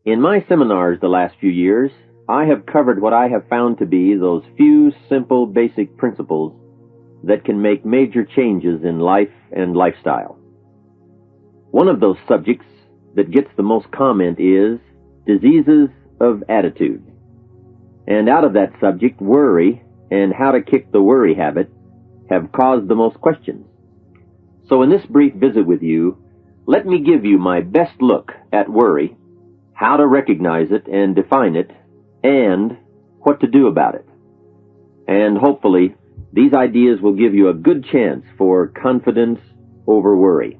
In my seminars the last few years, I have covered what I have found to be those few simple basic principles that can make major changes in life and lifestyle. One of those subjects that gets the most comment is diseases of attitude. And out of that subject, worry and how to kick the worry habit have caused the most questions. So in this brief visit with you, let me give you my best look at worry, how to recognize it and define it, and what to do about it. And hopefully, these ideas will give you a good chance for confidence over worry.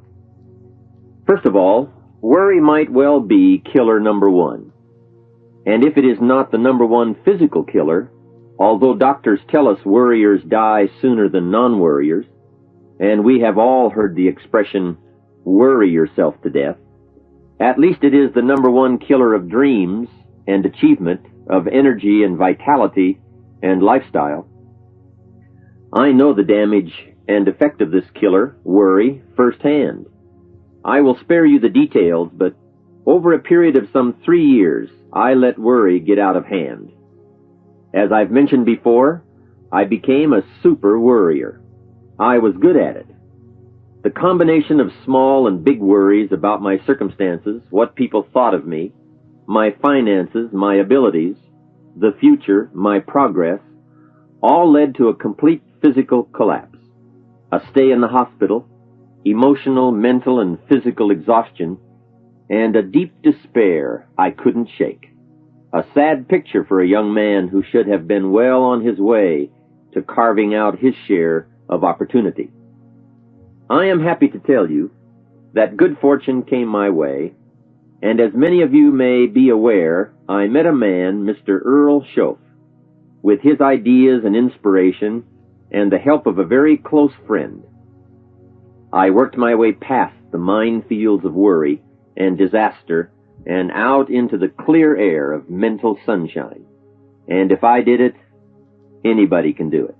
First of all, worry might well be killer number one. And if it is not the number one physical killer, although doctors tell us worriers die sooner than non-worriers, and we have all heard the expression, worry yourself to death, at least it is the number one killer of dreams and achievement, of energy and vitality and lifestyle. I know the damage and effect of this killer, worry, firsthand. I will spare you the details, but over a period of some 3 years, I let worry get out of hand. As I've mentioned before, I became a super worrier. I was good at it. The combination of small and big worries about my circumstances, what people thought of me, my finances, my abilities, the future, my progress, all led to a complete physical collapse, a stay in the hospital, emotional, mental, and physical exhaustion, and a deep despair I couldn't shake. A sad picture for a young man who should have been well on his way to carving out his share of opportunity. I am happy to tell you that good fortune came my way, and as many of you may be aware, I met a man, Mr. Earl Schoaf, with his ideas and inspiration and the help of a very close friend. I worked my way past the minefields of worry and disaster and out into the clear air of mental sunshine. And if I did it, anybody can do it.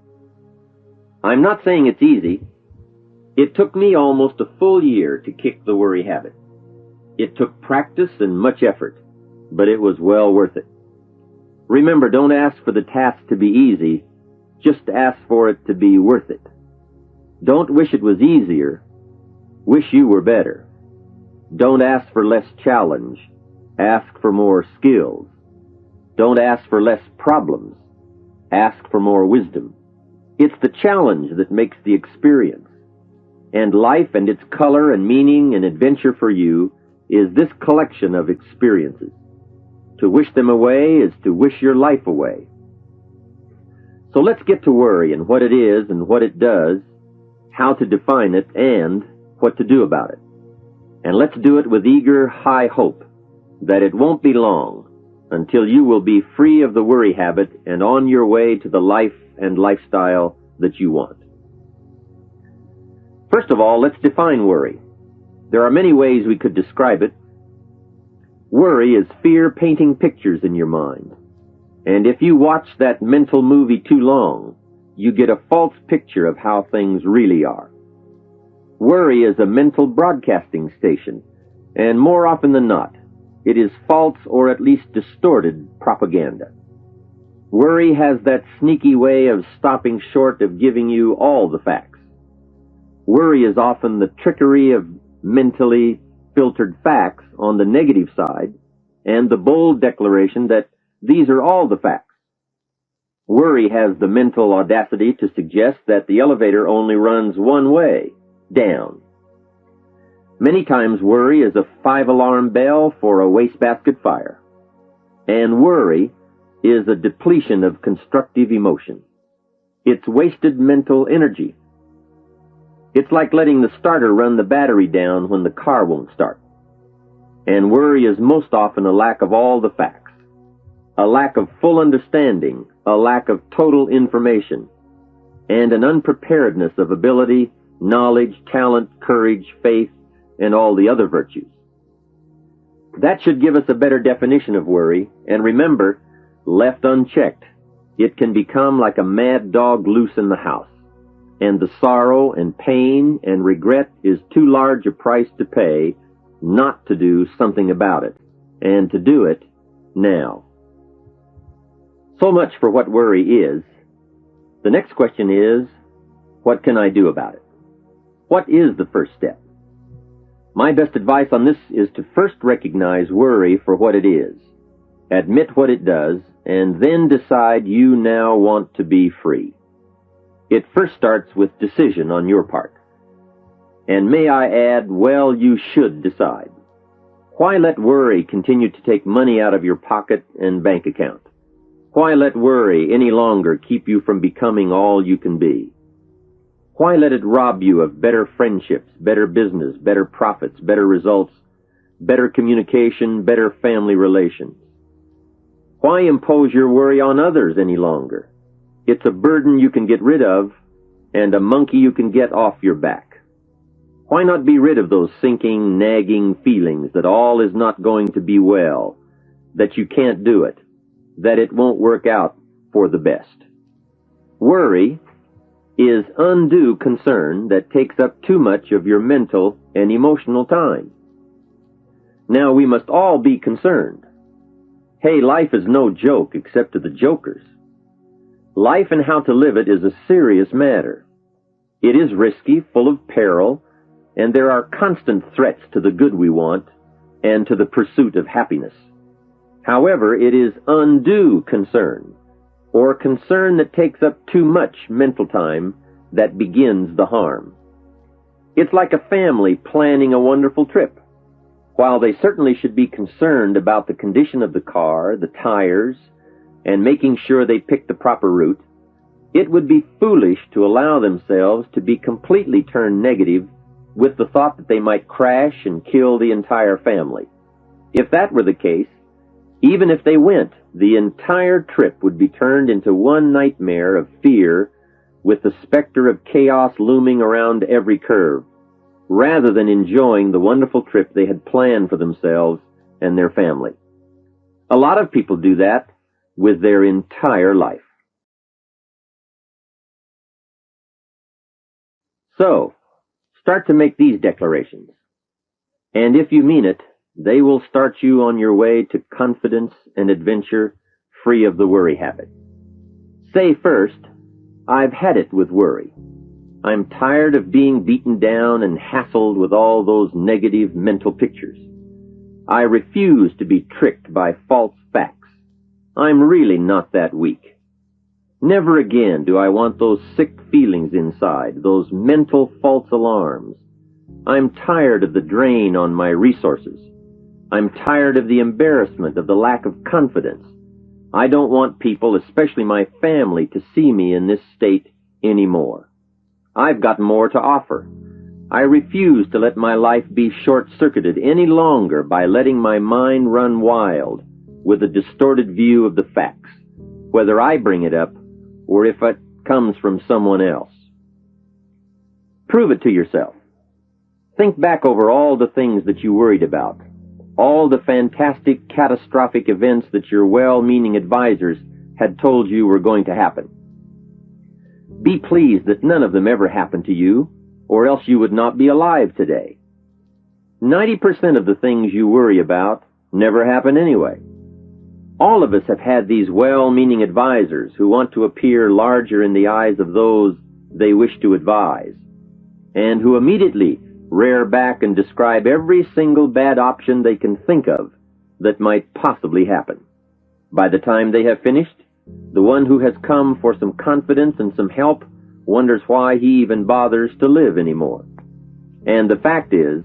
I'm not saying it's easy. It took me almost a full year to kick the worry habit. It took practice and much effort, but it was well worth it. Remember, don't ask for the task to be easy, just ask for it to be worth it. Don't wish it was easier, wish you were better. Don't ask for less challenge, ask for more skills. Don't ask for less problems, ask for more wisdom. It's the challenge that makes the experience. And life and its color and meaning and adventure for you is this collection of experiences. To wish them away is to wish your life away. So let's get to worry and what it is and what it does, how to define it, and what to do about it. And let's do it with eager, high hope that it won't be long until you will be free of the worry habit and on your way to the life and lifestyle that you want. First of all, let's define worry. There are many ways we could describe it. Worry is fear painting pictures in your mind. And if you watch that mental movie too long, you get a false picture of how things really are. Worry is a mental broadcasting station, and more often than not, it is false or at least distorted propaganda. Worry has that sneaky way of stopping short of giving you all the facts. Worry is often the trickery of mentally filtered facts on the negative side and the bold declaration that these are all the facts. Worry has the mental audacity to suggest that the elevator only runs one way, down. Many times worry is a 5-alarm bell for a wastebasket fire. And worry is a depletion of constructive emotion. It's wasted mental energy. It's like letting the starter run the battery down when the car won't start. And worry is most often a lack of all the facts, a lack of full understanding, a lack of total information, and an unpreparedness of ability, knowledge, talent, courage, faith, and all the other virtues. That should give us a better definition of worry, and remember, left unchecked, it can become like a mad dog loose in the house, and the sorrow and pain and regret is too large a price to pay not to do something about it. and to do it now. So much for what worry is. The next question is, what can I do about it? What is the first step? My best advice on this is to first recognize worry for what it is, admit what it does, and then decide you now want to be free. It first starts with decision on your part. And may I add, well, you should decide. Why let worry continue to take money out of your pocket and bank account? Why let worry any longer keep you from becoming all you can be? Why let it rob you of better friendships, better business, better profits, better results, better communication, better family relations? Why impose your worry on others any longer? It's a burden you can get rid of and a monkey you can get off your back. Why not be rid of those sinking, nagging feelings that all is not going to be well, that you can't do it, that it won't work out for the best? Worry is undue concern that takes up too much of your mental and emotional time. Now, we must all be concerned. Hey, life is no joke except to the jokers. Life and how to live it is a serious matter. It is risky, full of peril, and there are constant threats to the good we want and to the pursuit of happiness. However, it is undue concern, or concern that takes up too much mental time, that begins the harm. It's like a family planning a wonderful trip. While they certainly should be concerned about the condition of the car, the tires, and making sure they pick the proper route, it would be foolish to allow themselves to be completely turned negative with the thought that they might crash and kill the entire family. If that were the case, even if they went, the entire trip would be turned into one nightmare of fear with the specter of chaos looming around every curve, rather than enjoying the wonderful trip they had planned for themselves and their family. A lot of people do that with their entire life. So, start to make these declarations. And if you mean it, they will start you on your way to confidence and adventure, free of the worry habit. Say first, I've had it with worry. I'm tired of being beaten down and hassled with all those negative mental pictures. I refuse to be tricked by false facts. I'm really not that weak. Never again do I want those sick feelings inside, those mental false alarms. I'm tired of the drain on my resources. I'm tired of the embarrassment of the lack of confidence. I don't want people, especially my family, to see me in this state anymore. I've got more to offer. I refuse to let my life be short-circuited any longer by letting my mind run wild with a distorted view of the facts, whether I bring it up or if it comes from someone else. Prove it to yourself. Think back over all the things that you worried about, all the fantastic, catastrophic events that your well-meaning advisors had told you were going to happen. Be pleased that none of them ever happened to you, or else you would not be alive today. 90% of the things you worry about never happen anyway. All of us have had these well-meaning advisors who want to appear larger in the eyes of those they wish to advise, and who immediately rear back and describe every single bad option they can think of that might possibly happen. By the time they have finished, the one who has come for some confidence and some help wonders why he even bothers to live anymore. And the fact is,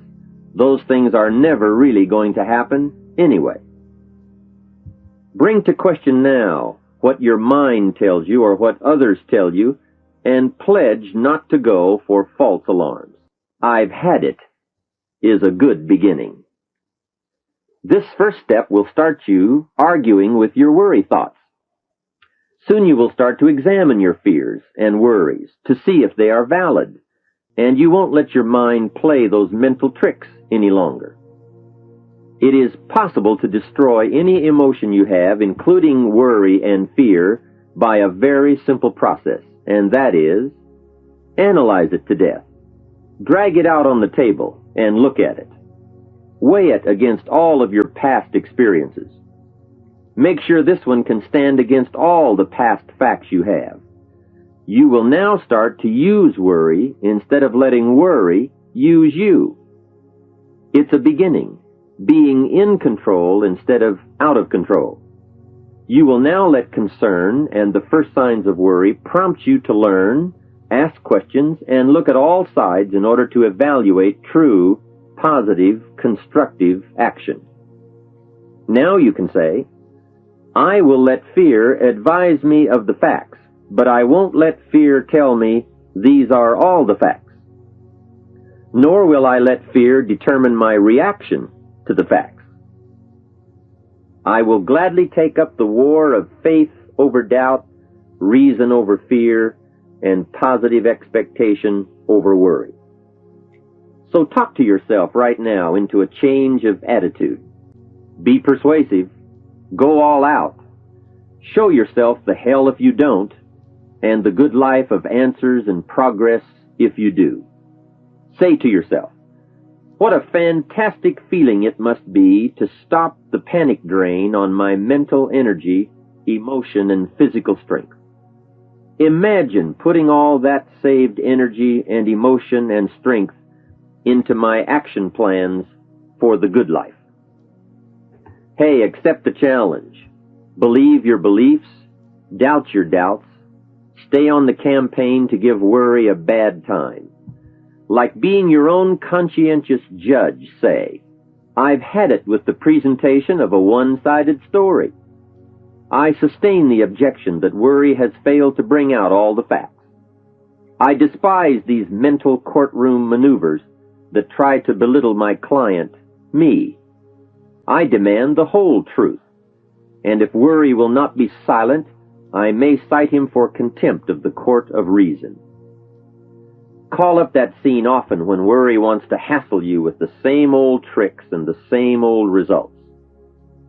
those things are never really going to happen anyway. Bring to question now what your mind tells you or what others tell you, and pledge not to go for false alarms. I've had it is a good beginning. This first step will start you arguing with your worry thoughts. Soon you will start to examine your fears and worries to see if they are valid, and you won't let your mind play those mental tricks any longer. It is possible to destroy any emotion you have, including worry and fear, by a very simple process, and that is, analyze it to death. Drag it out on the table and look at it. Weigh it against all of your past experiences. Make sure this one can stand against all the past facts you have. You will now start to use worry instead of letting worry use you. It's a beginning, being in control instead of out of control. You will now let concern and the first signs of worry prompt you to learn, ask questions, and look at all sides in order to evaluate true, positive, constructive action. Now you can say, I will let fear advise me of the facts, but I won't let fear tell me these are all the facts. Nor will I let fear determine my reaction to the facts. I will gladly take up the war of faith over doubt, reason over fear, and positive expectation over worry. So talk to yourself right now into a change of attitude. Be persuasive. Go all out. Show yourself the hell if you don't, and the good life of answers and progress if you do. Say to yourself, what a fantastic feeling it must be to stop the panic drain on my mental energy, emotion, and physical strength. Imagine putting all that saved energy and emotion and strength into my action plans for the good life. Hey, accept the challenge. Believe your beliefs, doubt your doubts, stay on the campaign to give worry a bad time. Like being your own conscientious judge, say, I've had it with the presentation of a one-sided story. I sustain the objection that worry has failed to bring out all the facts. I despise these mental courtroom maneuvers that try to belittle my client, me. I demand the whole truth, and if worry will not be silent, I may cite him for contempt of the court of reason. Call up that scene often when worry wants to hassle you with the same old tricks and the same old results.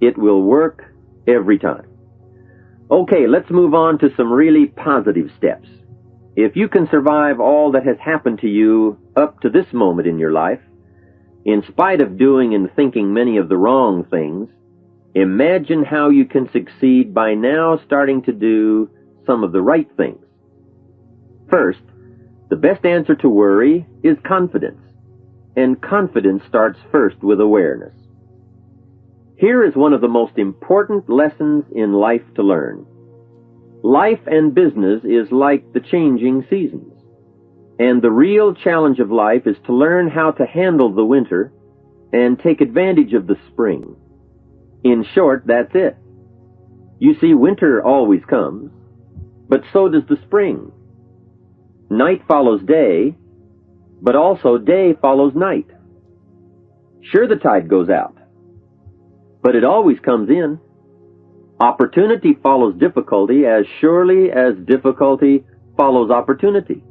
It will work every time. Okay, let's move on to some really positive steps. If you can survive all that has happened to you up to this moment in your life, in spite of doing and thinking many of the wrong things, imagine how you can succeed by now starting to do some of the right things. First, the best answer to worry is confidence, and confidence starts first with awareness. Here is one of the most important lessons in life to learn. Life and business is like the changing seasons, and the real challenge of life is to learn how to handle the winter and take advantage of the spring. In short, that's it. You see, winter always comes, but so does the spring. Night follows day, but also day follows night. Sure, the tide goes out, but it always comes in. Opportunity follows difficulty as surely as difficulty follows opportunity.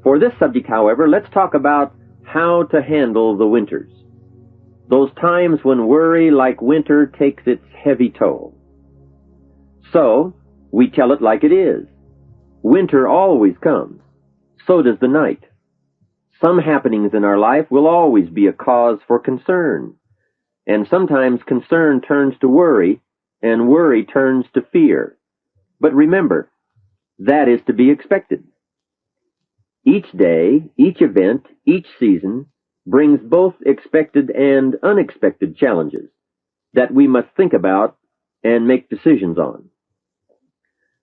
For this subject, however, let's talk about how to handle the winters. Those times when worry, like winter, takes its heavy toll. So, we tell it like it is. Winter always comes. So does the night. Some happenings in our life will always be a cause for concern. And sometimes concern turns to worry, and worry turns to fear. But remember, that is to be expected. Each day, each event, each season brings both expected and unexpected challenges that we must think about and make decisions on.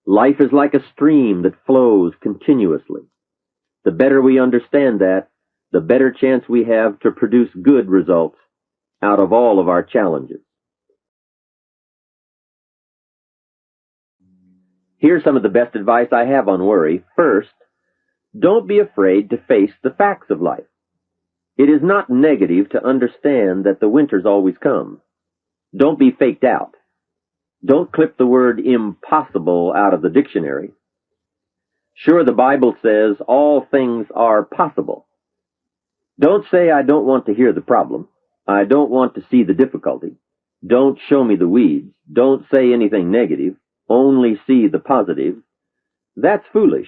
Life is like a stream that flows continuously. The better we understand that, the better chance we have to produce good results out of all of our challenges. Here's some of the best advice I have on worry. First, don't be afraid to face the facts of life. It is not negative to understand that the winters always come. Don't be faked out. Don't clip the word impossible out of the dictionary. Sure, the Bible says all things are possible. Don't say, I don't want to hear the problem. I don't want to see the difficulty. Don't show me the weeds. Don't say anything negative. Only see the positive. That's foolish.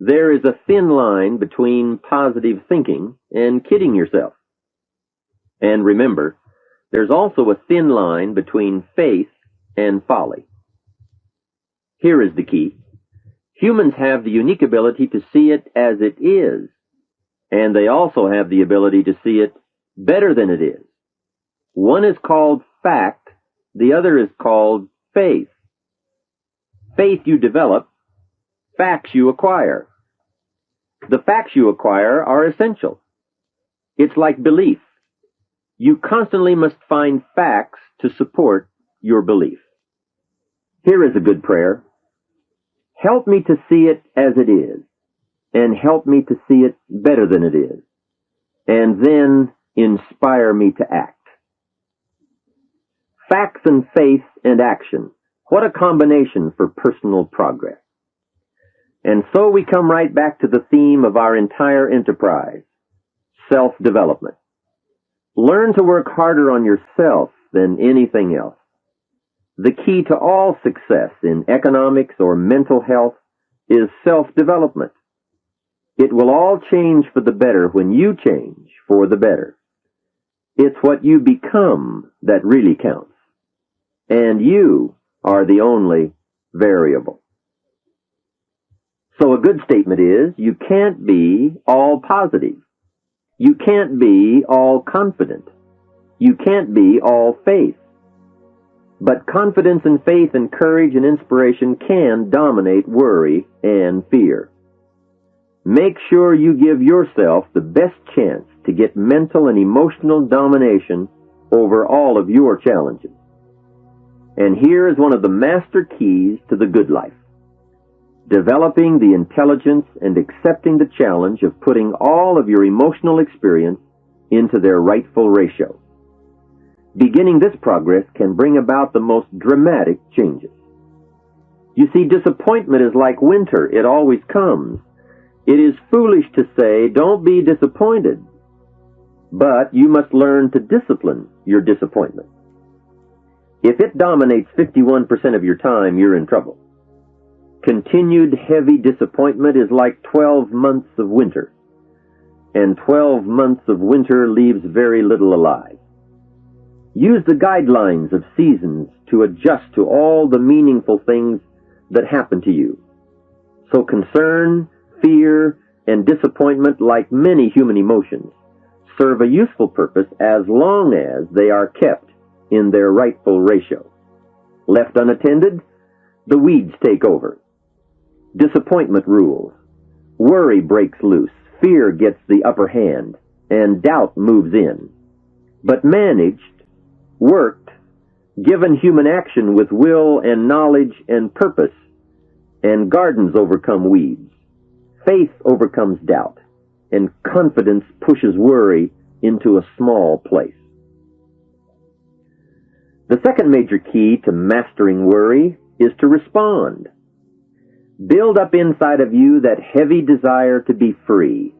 There is a thin line between positive thinking and kidding yourself. And remember, there's also a thin line between faith and folly. Here is the key. Humans have the unique ability to see it as it is, and they also have the ability to see it better than it is. One is called fact, the other is called faith. Faith you develop, facts you acquire. The facts you acquire are essential. It's like belief. You constantly must find facts to support your belief. Here is a good prayer. Help me to see it as it is, and help me to see it better than it is, and then inspire me to act. Facts and faith and action. What a combination for personal progress. And so we come right back to the theme of our entire enterprise, self-development. Learn to work harder on yourself than anything else. The key to all success in economics or mental health is self-development. It will all change for the better when you change for the better. It's what you become that really counts. And you are the only variable. So a good statement is, you can't be all positive. You can't be all confident. You can't be all faith. But confidence and faith and courage and inspiration can dominate worry and fear. Make sure you give yourself the best chance to get mental and emotional domination over all of your challenges. And here is one of the master keys to the good life. Developing the intelligence and accepting the challenge of putting all of your emotional experience into their rightful ratio. Beginning this progress can bring about the most dramatic changes. You see, disappointment is like winter. It always comes. It is foolish to say, don't be disappointed. But you must learn to discipline your disappointment. If it dominates 51% of your time, you're in trouble. Continued heavy disappointment is like 12 months of winter. And 12 months of winter leaves very little alive. Use the guidelines of seasons to adjust to all the meaningful things that happen to you. So concern, fear, and disappointment, like many human emotions, serve a useful purpose as long as they are kept in their rightful ratio. Left unattended, the weeds take over. Disappointment rules. Worry breaks loose. Fear gets the upper hand, and doubt moves in. But managed, worked, given human action with will and knowledge and purpose, and gardens overcome weeds. Faith overcomes doubt, and confidence pushes worry into a small place. The second major key to mastering worry is to respond. Build up inside of you that heavy desire to be free,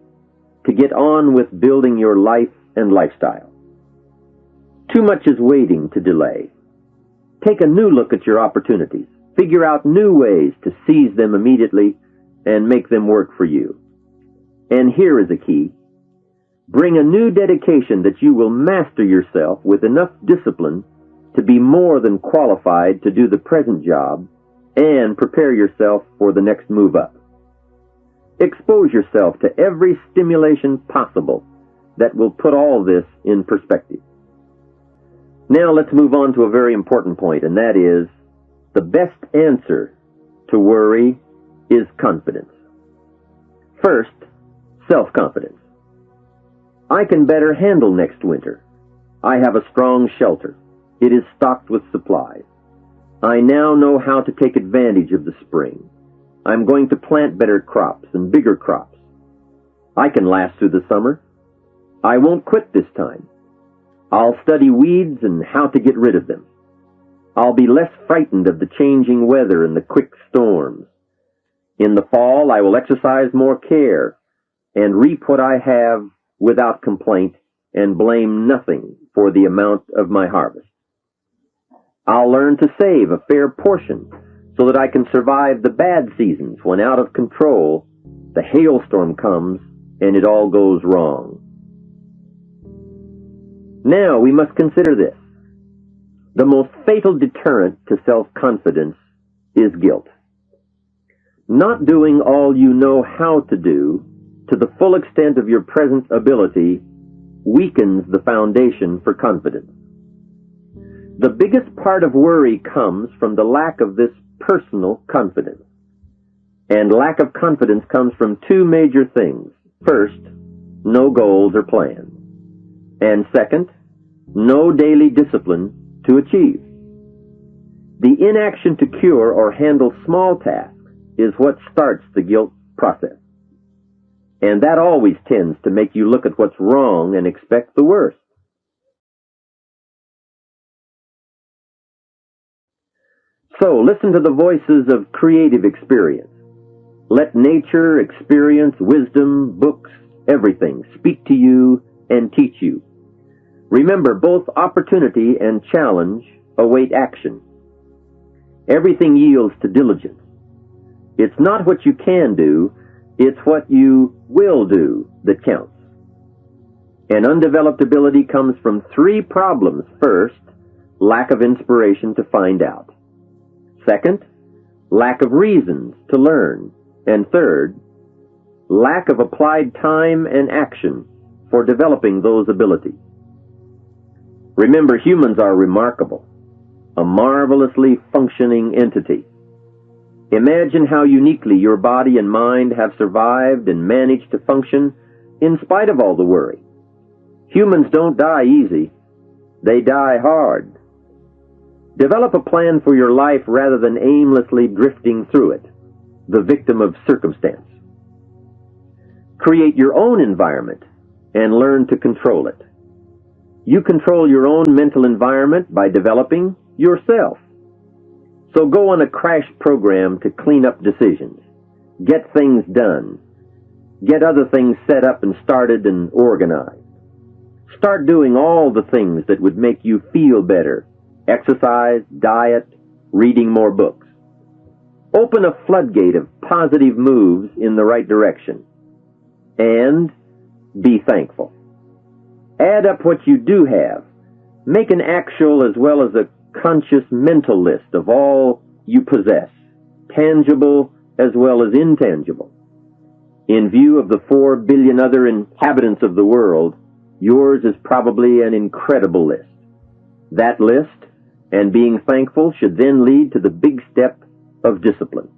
to get on with building your life and lifestyle. Too much is waiting to delay. Take a new look at your opportunities. Figure out new ways to seize them immediately and make them work for you. And here is a key. Bring a new dedication that you will master yourself with enough discipline to be more than qualified to do the present job and prepare yourself for the next move up. Expose yourself to every stimulation possible that will put all this in perspective. Now let's move on to a very important point, and that is, the best answer to worry is confidence. First, self-confidence. I can better handle next winter. I have a strong shelter. It is stocked with supplies. I now know how to take advantage of the spring. I'm going to plant better crops and bigger crops. I can last through the summer. I won't quit this time. I'll study weeds and how to get rid of them. I'll be less frightened of the changing weather and the quick storms. In the fall, I will exercise more care and reap what I have without complaint and blame nothing for the amount of my harvest. I'll learn to save a fair portion so that I can survive the bad seasons when out of control the hailstorm comes and it all goes wrong. Now we must consider this. The most fatal deterrent to self-confidence is guilt. Not doing all you know how to do to the full extent of your present ability weakens the foundation for confidence. The biggest part of worry comes from the lack of this personal confidence. And lack of confidence comes from two major things. First, no goals or plans. And second, no daily discipline to achieve. The inaction to cure or handle small tasks is what starts the guilt process. And that always tends to make you look at what's wrong and expect the worst. So, listen to the voices of creative experience. Let nature, experience, wisdom, books, everything speak to you and teach you. Remember, both opportunity and challenge await action. Everything yields to diligence. It's not what you can do, it's what you will do that counts. An undeveloped ability comes from three problems. First, lack of inspiration to find out. Second, lack of reasons to learn. And third, lack of applied time and action for developing those abilities. Remember, humans are remarkable, a marvelously functioning entity. Imagine how uniquely your body and mind have survived and managed to function in spite of all the worry. Humans don't die easy. They die hard. Develop a plan for your life rather than aimlessly drifting through it, the victim of circumstance. Create your own environment and learn to control it. You control your own mental environment by developing yourself. So go on a crash program to clean up decisions, get things done, get other things set up and started and organized. Start doing all the things that would make you feel better. Exercise, diet, reading more books. Open a floodgate of positive moves in the right direction. And be thankful. Add up what you do have. Make an actual as well as a conscious mental list of all you possess, tangible as well as intangible. In view of the 4 billion other inhabitants of the world, yours is probably an incredible list. That list and being thankful should then lead to the big step of discipline.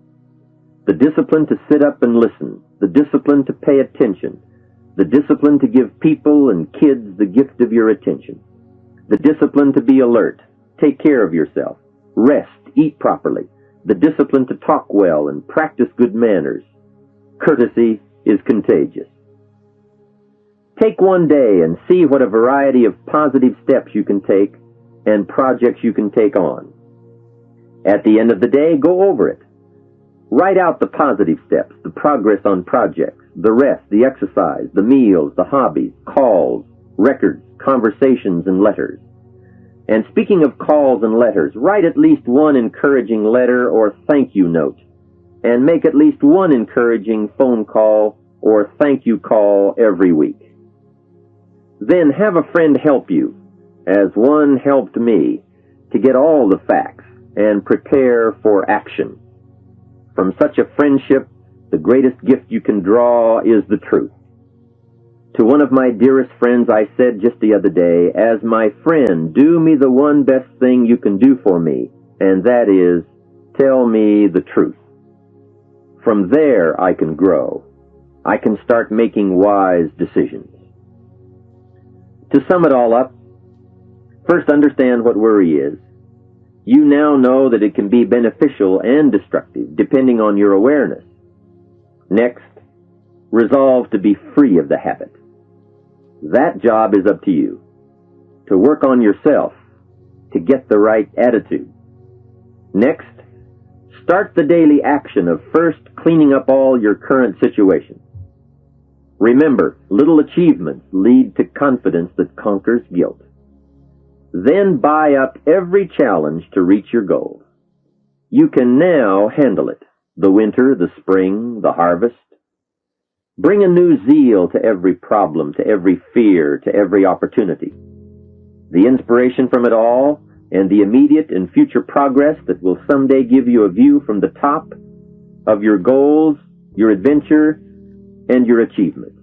The discipline to sit up and listen, the discipline to pay attention, the discipline to give people and kids the gift of your attention, the discipline to be alert, take care of yourself, rest, eat properly, the discipline to talk well and practice good manners. Courtesy is contagious. Take one day and see what a variety of positive steps you can take and projects you can take on. At the end of the day, go over it. Write out the positive steps, the progress on projects, the rest, the exercise, the meals, the hobbies, calls, records, conversations, and letters. And speaking of calls and letters, write at least one encouraging letter or thank you note, and make at least one encouraging phone call or thank you call every week. Then have a friend help you, as one helped me, to get all the facts and prepare for action. From such a friendship, the greatest gift you can draw is the truth. To one of my dearest friends I said just the other day, as my friend, do me the one best thing you can do for me, and that is, tell me the truth. From there I can grow. I can start making wise decisions. To sum it all up, first understand what worry is. You now know that it can be beneficial and destructive, depending on your awareness. Next, resolve to be free of the habit. That job is up to you. To work on yourself, to get the right attitude. Next, start the daily action of first cleaning up all your current situations. Remember, little achievements lead to confidence that conquers guilt. Then buy up every challenge to reach your goal. You can now handle it. The winter, the spring, the harvest. Bring a new zeal to every problem, to every fear, to every opportunity. the inspiration from it all, and the immediate and future progress that will someday give you a view from the top of your goals, your adventure, and your achievements.